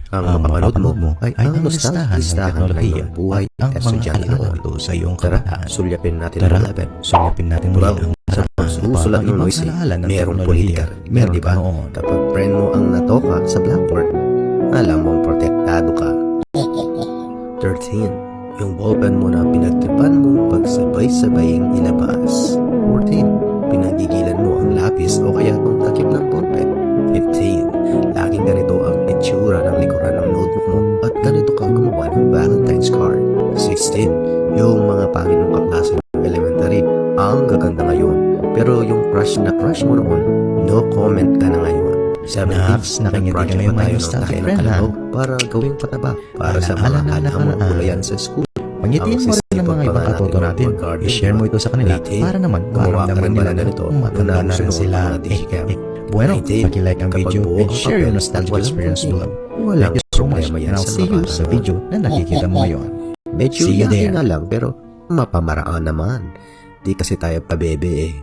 Ang mapapanood mo ay ang listahan ng teknolohiya buhay at estudyante noon. Sa iyong Tara, kabataan. sulyapin natin Tara, ang laban. sulyapin natin muli ang Sa pagsusulat ng noisy, merong politika. meron Di ba? noon. Kapag friend mo ang natoka sa blackboard, alam mong protektado ka. 13. Yung ballpen mo na pinagtipan mo pagsabay-sabaying ilabas. 14. Pinagigilan mo ang lapis o kaya tong takip ng ballpen. 15. Laging ganito ang itsura ng likuran ng notebook mo at ganito ka gumawa ng Valentine's card. 16. Yung mga pangit mong kaklase ng elementary, ang gaganda ngayon. Pero yung crush na crush mo noon, no comment ka na ngayon. 17. Nakingiti ka Nag-project ngayon, pa tayo my ng nostalgic tayo ng friend, ha? kalabaw para gawing pataba para sa mga Alaala na hadamang nakaraan. ulayan sa school. Pangitiin mo rin ang mga ibang katoto natin. I-share mo ito sa kanila para naman maramdaman nila na matanda na rin sila. Bueno, paki-like ang video and share your nostalgic experience below. Thank you so much and I'll see you sa video na nakikita mo ngayon. Medyo See you yaki there. na lang pero mapamaraan naman. Di kasi tayo pabebe eh.